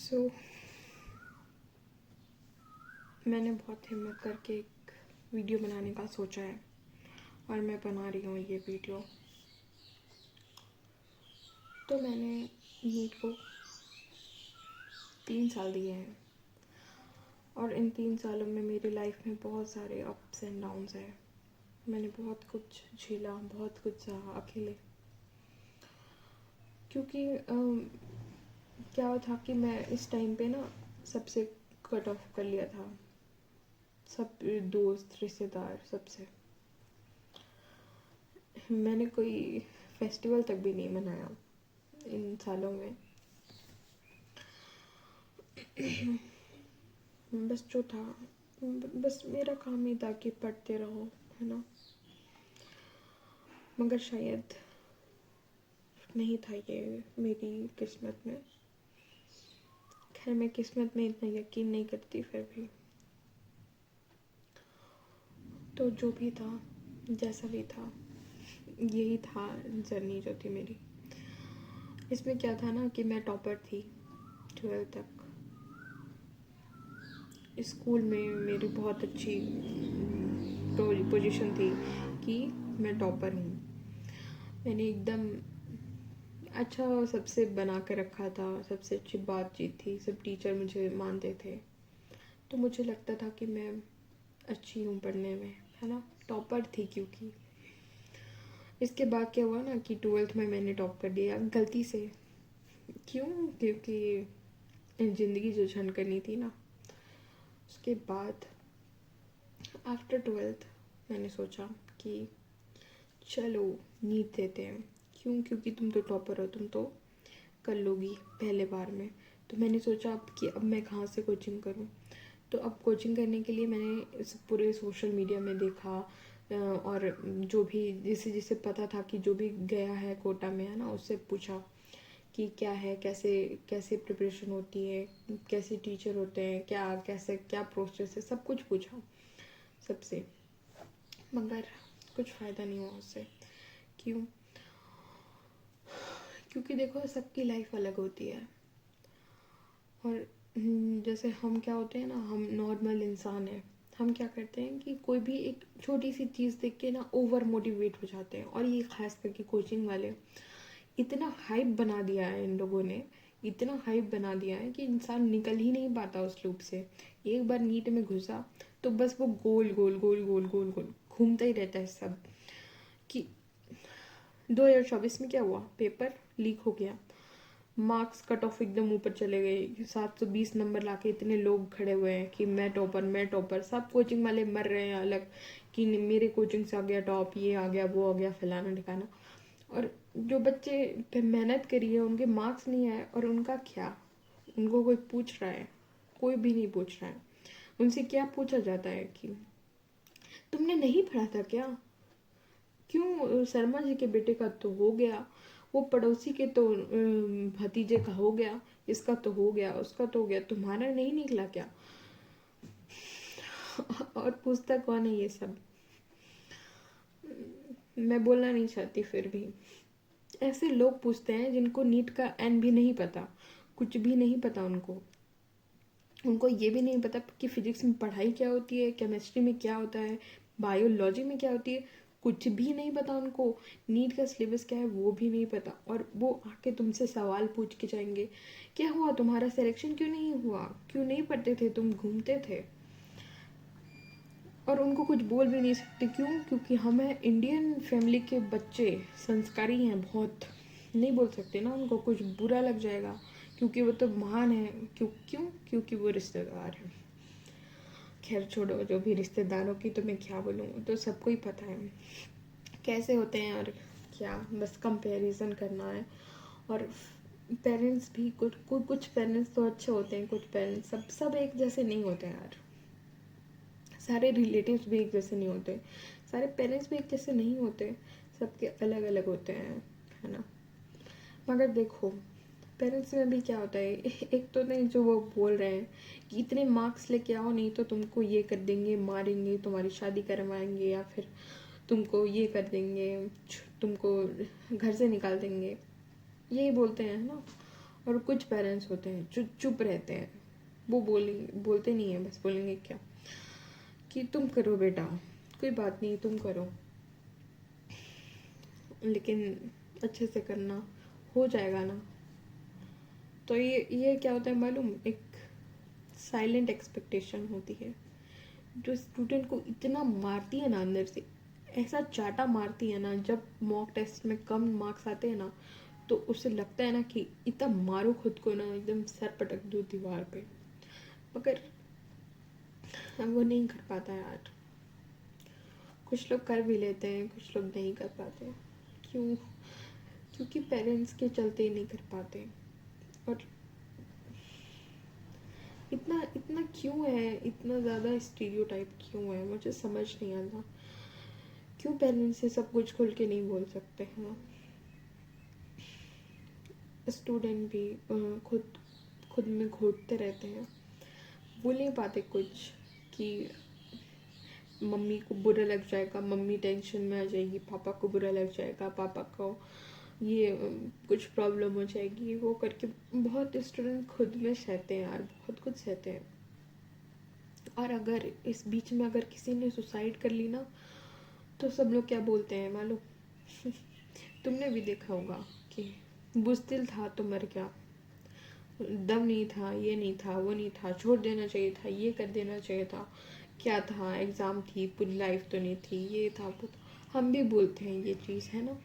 सो मैंने बहुत हिम्मत करके एक वीडियो बनाने का सोचा है और मैं बना रही हूँ ये वीडियो। तो मैंने नीट को 3 साल दिए हैं और इन 3 सालों में मेरी लाइफ में बहुत सारे अप्स एंड डाउन्स हैं। मैंने बहुत कुछ झेला, बहुत कुछ सहा अकेले, क्योंकि क्या था कि मैं इस टाइम पे ना सबसे कट ऑफ कर लिया था, सब दोस्त रिश्तेदार सबसे। मैंने कोई फेस्टिवल तक भी नहीं मनाया इन सालों में। बस जो था, बस मेरा काम ही था कि पढ़ते रहो, है ना। मगर शायद नहीं था ये मेरी किस्मत में। खैर, मैं किस्मत में इतना यकीन नहीं करती, फिर भी तो जो भी था, जैसा भी था, यही था जर्नी जो थी मेरी। इसमें क्या था ना कि मैं टॉपर थी 12th तक। स्कूल में मेरी बहुत अच्छी पोजीशन थी कि मैं टॉपर हूँ। मैंने एकदम अच्छा सबसे बना कर रखा था, सबसे अच्छी बातचीत थी, सब टीचर मुझे मानते थे। तो मुझे लगता था कि मैं अच्छी हूँ पढ़ने में, है ना, टॉपर थी। क्योंकि इसके बाद क्या हुआ ना कि 12th में मैंने टॉप कर दिया गलती से। क्यों? क्योंकि ज़िंदगी जो झंड करनी थी ना। उसके बाद आफ्टर 12th मैंने सोचा कि चलो नीट देते हैं। क्यों? क्योंकि तुम तो टॉपर हो, तुम तो कर लोगी पहले बार में। तो मैंने सोचा अब मैं कहाँ से कोचिंग करूँ। तो अब कोचिंग करने के लिए मैंने इस पूरे सोशल मीडिया में देखा, और जो भी जिसे जिसे पता था कि जो भी गया है कोटा में, है ना, उससे पूछा कि क्या है, कैसे कैसे प्रिपरेशन होती है, कैसे टीचर होते हैं, क्या कैसे क्या प्रोसेस है, सब कुछ पूछा सबसे। मगर कुछ फ़ायदा नहीं हुआ उससे। क्यों? क्योंकि देखो, सबकी लाइफ अलग होती है। और जैसे हम क्या होते हैं ना, हम नॉर्मल इंसान हैं। हम क्या करते हैं कि कोई भी एक छोटी सी चीज़ देख के ना ओवर मोटिवेट हो जाते हैं। और ये खास करके कोचिंग वाले इतना हाइप बना दिया है इन लोगों ने, इतना हाइप बना दिया है कि इंसान निकल ही नहीं पाता उस लूप से। एक बार नीट में घुसा तो बस वो गोल गोल गोल गोल गोल गोल घूमता ही रहता है सब। कि 2024 में क्या हुआ, पेपर लीक हो गया, मार्क्स कट ऑफ एकदम ऊपर चले गए, 720 नंबर लाके इतने लोग खड़े हुए हैं कि मैं टॉपर मैं टॉपर। सब कोचिंग वाले मर रहे हैं अलग कि मेरे कोचिंग से आ गया टॉप, ये आ गया वो आ गया, फलाना ठिकाना। और जो बच्चे पे मेहनत करी है उनके मार्क्स नहीं आए, और उनका क्या? उनको कोई पूछ रहा है? कोई भी नहीं पूछ रहा है। उनसे क्या पूछा जाता है कि तुमने नहीं पढ़ा था क्या? क्यों? शर्मा जी के बेटे का तो हो गया, वो पड़ोसी के तो भतीजे का हो गया, इसका तो हो गया, उसका तो हो गया, तुम्हारा नहीं निकला क्या? और पूछता कौन है ये सब? मैं बोलना नहीं चाहती, फिर भी ऐसे लोग पूछते हैं जिनको नीट का एन भी नहीं पता, कुछ भी नहीं पता उनको। उनको ये भी नहीं पता कि फिजिक्स में पढ़ाई क्या होती है, केमिस्ट्री में क्या होता है, बायोलॉजी में क्या होती है, कुछ भी नहीं पता उनको। नीट का सिलेबस क्या है वो भी नहीं पता, और वो आके तुमसे सवाल पूछ के जाएंगे, क्या हुआ तुम्हारा सिलेक्शन क्यों नहीं हुआ, क्यों नहीं पढ़ते थे तुम, घूमते थे। और उनको कुछ बोल भी नहीं सकते। क्यों? क्योंकि हम हैं इंडियन फैमिली के बच्चे, संस्कारी हैं बहुत। नहीं बोल सकते ना, उनको कुछ बुरा लग जाएगा, क्योंकि वो तो महान है। क्यों? क्योंकि वो रिश्तेदार हैं। खैर छोड़ो, जो भी रिश्तेदारों की तो मैं क्या बोलूँ, तो सबको ही पता है कैसे होते हैं। और क्या, बस कंपैरिजन करना है। और पेरेंट्स भी कुछ पेरेंट्स तो अच्छे होते हैं, कुछ पेरेंट्स सब एक जैसे नहीं होते यार। सारे रिलेटिव्स भी एक जैसे नहीं होते, सारे पेरेंट्स भी एक जैसे नहीं होते, सबके अलग अलग होते हैं, है ना। मगर देखो, पेरेंट्स में भी क्या होता है, एक तो नहीं जो वो बोल रहे हैं कि इतने मार्क्स लेके आओ, नहीं तो तुमको ये कर देंगे, मारेंगे, तुम्हारी शादी करवाएंगे, या फिर तुमको ये कर देंगे, तुमको घर से निकाल देंगे, यही बोलते हैं ना। और कुछ पेरेंट्स होते हैं जो चुप रहते हैं, वो बोलते नहीं हैं, बस बोलेंगे क्या कि तुम करो बेटा, कोई बात नहीं तुम करो, लेकिन अच्छे से करना, हो जाएगा ना। तो ये क्या होता है मालूम, एक साइलेंट एक्सपेक्टेशन होती है जो स्टूडेंट को इतना मारती है ना अंदर से, ऐसा चाटा मारती है ना। जब मॉक टेस्ट में कम मार्क्स आते हैं ना, तो उसे लगता है ना कि इतना मारो खुद को ना, एकदम सर पटक दो दीवार पे, मगर वो नहीं कर पाता यार। कुछ लोग कर भी लेते हैं, कुछ लोग नहीं कर पाते। क्यों? क्योंकि पेरेंट्स के चलते ही नहीं कर पाते। और इतना इतना क्यों है, इतना ज़्यादा स्टीरियोटाइप क्यों है, मुझे समझ नहीं आता। क्यों पेरेंट्स से सब कुछ खुल के नहीं बोल सकते हैं? स्टूडेंट भी खुद खुद में घोटते रहते हैं, बोल नहीं पाते कुछ कि मम्मी को बुरा लग जाएगा, मम्मी टेंशन में आ जाएगी, पापा को बुरा लग जाएगा, पापा को ये कुछ प्रॉब्लम हो जाएगी, वो करके बहुत स्टूडेंट खुद में सहते हैं यार, बहुत कुछ सहते हैं। और अगर इस बीच में अगर किसी ने सुसाइड कर ली ना, तो सब लोग क्या बोलते हैं मालूम? तुमने भी देखा होगा कि बुज़दिल था तो मर गया, दम नहीं था, ये नहीं था, वो नहीं था, छोड़ देना चाहिए था, ये कर देना चाहिए था, क्या था, एग्ज़ाम थी, पूरी लाइफ तो नहीं थी, ये था वो था। हम भी बोलते हैं ये चीज़, है ना।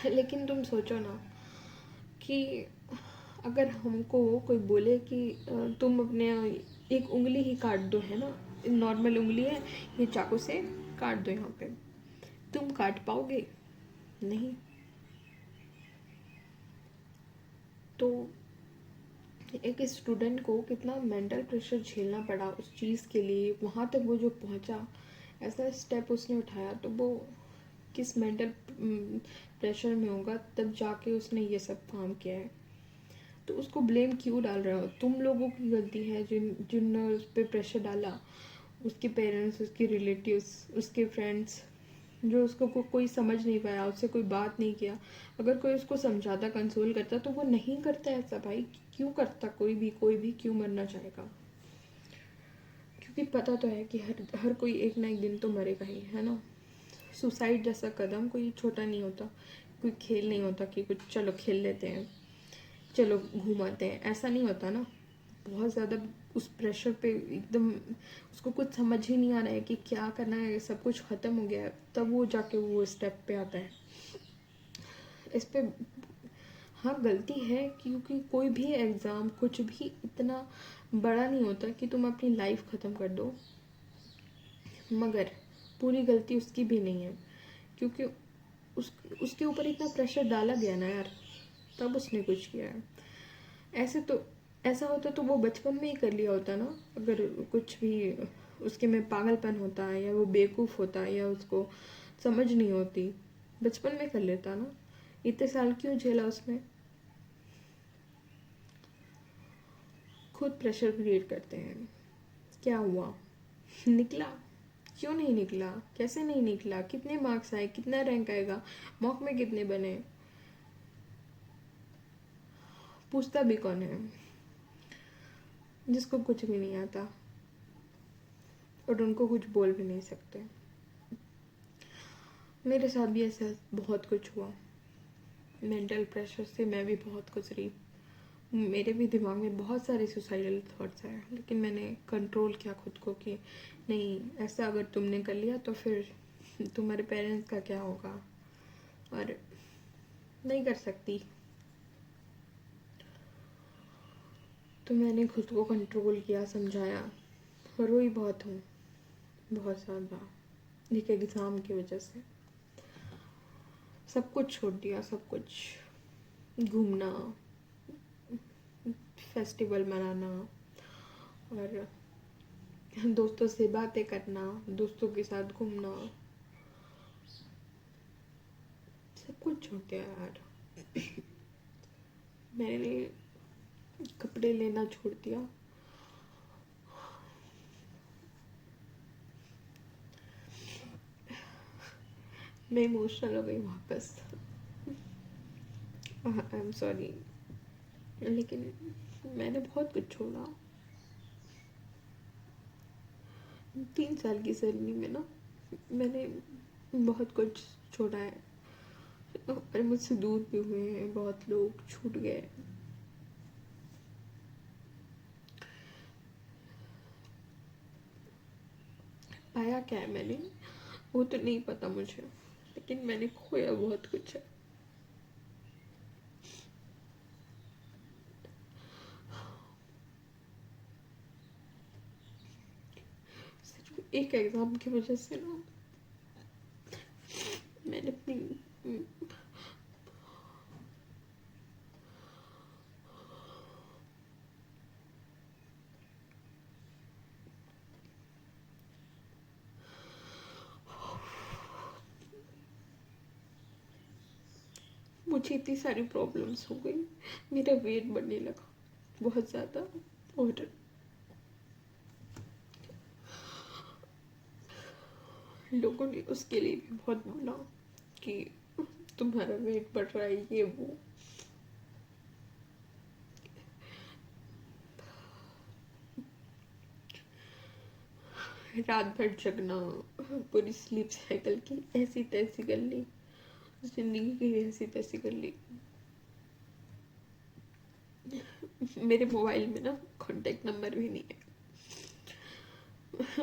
लेकिन तुम सोचो ना कि अगर हमको कोई बोले कि तुम अपने एक उंगली ही काट दो, है ना, नॉर्मल उंगली है, ये चाकू से काट दो यहाँ पे, तुम काट पाओगे? नहीं। तो एक स्टूडेंट को कितना मेंटल प्रेशर झेलना पड़ा उस चीज़ के लिए, वहाँ तक वो जो पहुँचा, ऐसा स्टेप उसने उठाया, तो वो किस मेंटल प्रेशर में होगा, तब जाके उसने ये सब काम किया है। तो उसको ब्लेम क्यों डाल रहे हो? तुम लोगों की गलती है जिनने उस पर प्रेशर डाला, उसके पेरेंट्स, उसके रिलेटिव्स, उसके फ्रेंड्स, जो उसको कोई समझ नहीं पाया, उससे कोई बात नहीं किया। अगर कोई उसको समझाता, कंसोल करता, तो वो नहीं करता ऐसा भाई। क्यों करता? कोई भी क्यों मरना चाहेगा? क्योंकि पता तो है कि हर कोई एक ना एक दिन तो मरेगा ही, है ना। सुसाइड जैसा कदम कोई छोटा नहीं होता, कोई खेल नहीं होता कि कुछ चलो खेल लेते हैं, चलो घूमाते हैं, ऐसा नहीं होता ना। बहुत ज़्यादा उस प्रेशर पे एकदम उसको कुछ समझ ही नहीं आ रहा है कि क्या करना है, सब कुछ ख़त्म हो गया है, तब वो जाके वो स्टेप पे आता है। इस पे हाँ गलती है, क्योंकि कोई भी एग्ज़ाम कुछ भी इतना बड़ा नहीं होता कि तुम अपनी लाइफ ख़त्म कर दो, मगर पूरी गलती उसकी भी नहीं है, क्योंकि उसके ऊपर इतना प्रेशर डाला गया ना यार, तब उसने कुछ किया है। ऐसे तो ऐसा होता तो वो बचपन में ही कर लिया होता ना। अगर कुछ भी उसके में पागलपन होता है, या वो बेवकूफ़ होता है, या उसको समझ नहीं होती, बचपन में कर लेता ना। इतने साल क्यों झेला उसने? खुद प्रेशर क्रिएट करते हैं। क्या हुआ? निकला? क्यों नहीं निकला? कैसे नहीं निकला? कितने मार्क्स आए? कितना रैंक आएगा? मॉक में कितने बने? पूछता भी कौन है? जिसको कुछ भी नहीं आता और उनको कुछ बोल भी नहीं सकते। मेरे साथ भी ऐसा बहुत कुछ हुआ। मेंटल प्रेशर से मैं भी बहुत गुजरी। मेरे भी दिमाग में बहुत सारे सुसाइडल थॉट्स आए, लेकिन मैंने कंट्रोल किया खुद को कि नहीं, ऐसा अगर तुमने कर लिया तो फिर तुम्हारे पेरेंट्स का क्या होगा, और नहीं कर सकती। तो मैंने खुद को कंट्रोल किया, समझाया, और रोई बहुत हूँ, बहुत ज़्यादा, एक एग्ज़ाम की वजह से। सब कुछ छोड़ दिया, सब कुछ, घूमना, फेस्टिवल मनाना, और दोस्तों से बातें करना, दोस्तों के साथ घूमना, सब कुछ छोड़ दिया यार। मैंने कपड़े लेना छोड़ दिया। मैं इमोशनल हो गई वापस। I am sorry. लेकिन मैंने बहुत कुछ छोड़ा। 3 साल की जर्नी में ना मैंने बहुत कुछ छोड़ा है, और मुझसे दूर भी हुए हैं बहुत लोग, छूट गए। पाया क्या है मैंने वो तो नहीं पता मुझे, लेकिन मैंने खोया बहुत कुछ है। सिर्फ एक एग्ज़ाम की वजह से ना मैंने अपनी मुझे इतनी सारी प्रॉब्लम्स हो गई। मेरा वेट बढ़ने लगा बहुत ज़्यादा, और लोगों ने उसके लिए भी बहुत बोला कि तुम्हारा वेट बढ़ रहा है, ये वो। रात भर जगना, पूरी स्लीप साइकिल की ऐसी तैसी कर ली, जिंदगी की ऐसी तैसी कर ली। मेरे मोबाइल में ना कॉन्टेक्ट नंबर भी नहीं है,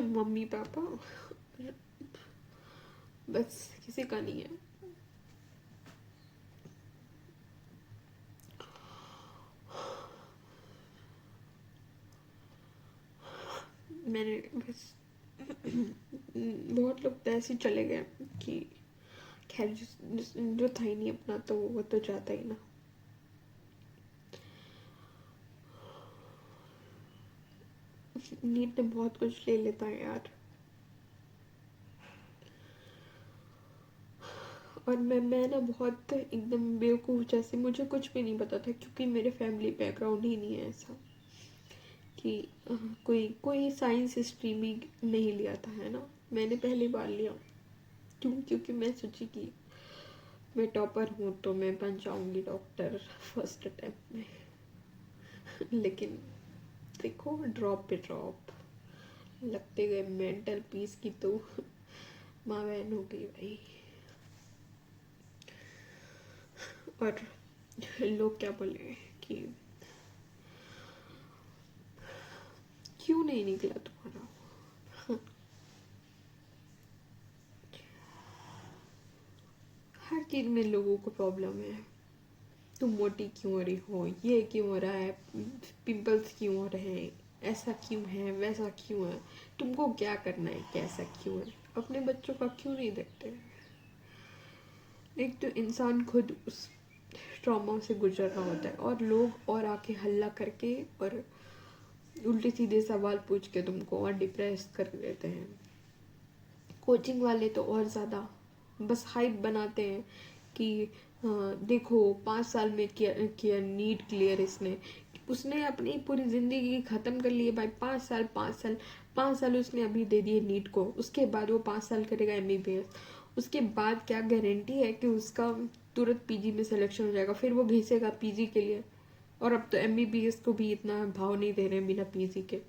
मम्मी पापा, बस किसी का नहीं है। मैंने बस बहुत लोग तो ऐसे चले गए कि खैर जो था ही नहीं अपना, तो वो तो जाता ही ना। नीट ने बहुत कुछ ले लेता है यार। और मैं ना बहुत एकदम बेवकूफ़ जैसे, मुझे कुछ भी नहीं पता था, क्योंकि मेरे फैमिली बैकग्राउंड ही नहीं है ऐसा कि कोई साइंस स्ट्रीम ही नहीं लिया था, है ना। मैंने पहली बार लिया। क्यों? क्योंकि मैं सोची कि मैं टॉपर हूँ तो मैं बन जाऊँगी डॉक्टर फर्स्ट अटेम्प्ट में। लेकिन देखो, ड्रॉप पे ड्रॉप लगते गए। मेंटल पीस की तो माँ बहन हो गई भाई। और लोग क्या बोले कि क्यों नहीं निकला तुम्हारा। हर चीज़ में लोगों को प्रॉब्लम है। तुम मोटी क्यों हो रही हो, ये क्यों हो रहा है, पिंपल्स क्यों हो रहे हैं, ऐसा क्यों है, वैसा क्यों है, तुमको क्या करना है, कैसा क्यों है। अपने बच्चों का क्यों नहीं देखते। एक तो इंसान खुद उस ट्रॉमा से गुजर रहा होता है, और लोग और आके हल्ला करके और उल्टे सीधे सवाल पूछ के तुमको और डिप्रेस कर देते हैं। कोचिंग वाले तो और ज़्यादा बस हाइप बनाते हैं कि देखो 5 साल में किया नीट क्लियर इसने। उसने अपनी पूरी ज़िंदगी ख़त्म कर ली है भाई। 5 साल 5 साल 5 साल उसने अभी दे दिए नीट को, उसके बाद वो 5 साल करेगा MBBS। उसके बाद क्या गारंटी है कि उसका तुरंत PG में सिलेक्शन हो जाएगा, फिर वो घिसेगा PG के लिए। और अब तो MBBS को भी इतना भाव नहीं दे रहे हैं बिना PG के।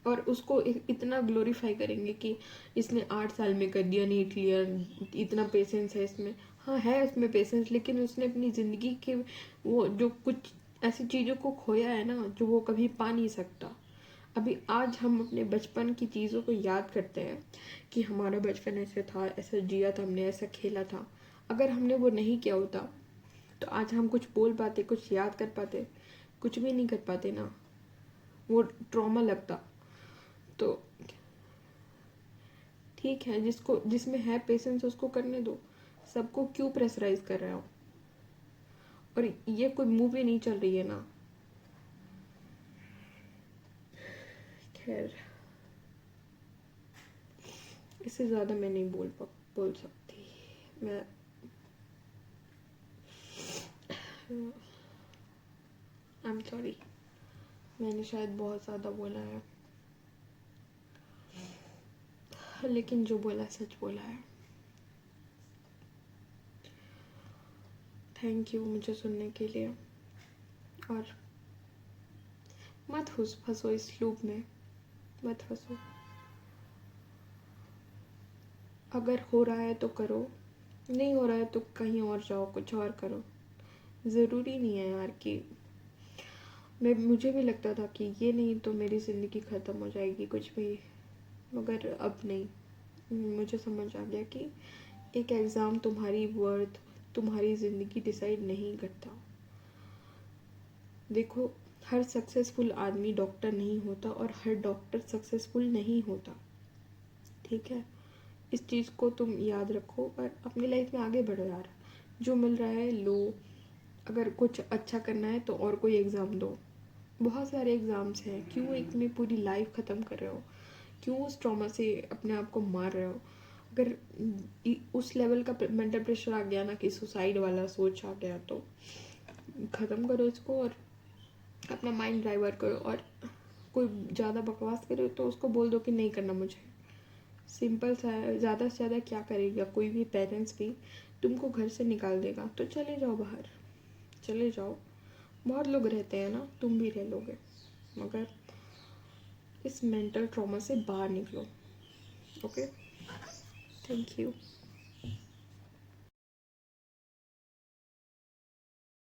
और उसको इतना ग्लोरीफाई करेंगे कि इसने 8 साल में कर दिया नीट क्लियर, इतना पेशेंस है इसमें। हाँ, है उसमें पेशेंस, लेकिन उसने अपनी ज़िंदगी के वो जो कुछ ऐसी चीज़ों को खोया है ना, जो वो कभी पा नहीं सकता। अभी आज हम अपने बचपन की चीज़ों को याद करते हैं कि हमारा बचपन ऐसे था, ऐसा जिया था हमने, ऐसा खेला था। अगर हमने वो नहीं किया होता तो आज हम कुछ बोल पाते, कुछ याद कर पाते? कुछ भी नहीं कर पाते ना। वो ट्रॉमा लगता। तो ठीक है, जिसको जिसमें है पेशेंस उसको करने दो। सबको क्यों प्रेशराइज कर रहे हो। और ये कोई मूवी नहीं चल रही है ना। खैर, इससे ज़्यादा मैं नहीं बोल सकती। मैं आई एम सॉरी, मैंने शायद बहुत ज़्यादा बोला है, लेकिन जो बोला सच बोला है। थैंक यू मुझे सुनने के लिए। और मत फंसो इस लूप में, मत फंसो। अगर हो रहा है तो करो, नहीं हो रहा है तो कहीं और जाओ, कुछ और करो। ज़रूरी नहीं है यार कि मुझे भी लगता था कि ये नहीं तो मेरी ज़िंदगी ख़त्म हो जाएगी कुछ भी, मगर अब नहीं। मुझे समझ आ गया कि एक एग्ज़ाम तुम्हारी वर्थ, तुम्हारी ज़िंदगी डिसाइड नहीं करता। देखो, हर सक्सेसफुल आदमी डॉक्टर नहीं होता और हर डॉक्टर सक्सेसफुल नहीं होता, ठीक है। इस चीज़ को तुम याद रखो और अपनी लाइफ में आगे बढ़ो यार। जो मिल रहा है लो, अगर कुछ अच्छा करना है तो और कोई एग्ज़ाम दो। बहुत सारे एग्ज़ाम्स हैं, क्यों एक में पूरी लाइफ ख़त्म कर रहे हो, क्यों उस ट्रॉमा से अपने आप को मार रहे हो। अगर उस लेवल का मेंटल प्रेशर आ गया ना कि सुसाइड वाला सोच आ गया, तो ख़त्म करो इसको और अपना माइंड डाइवर्ट करो। और कोई ज़्यादा बकवास करे तो उसको बोल दो कि नहीं करना मुझे। सिंपल सा है। ज़्यादा से ज़्यादा क्या करेगा, कोई भी पेरेंट्स भी तुमको घर से निकाल देगा तो चले जाओ बाहर, चले जाओ। बहुत लोग रहते हैं ना, तुम भी रह लोगे, मगर इस मेंटल ट्रॉमा से बाहर निकलो। Okay, thank you.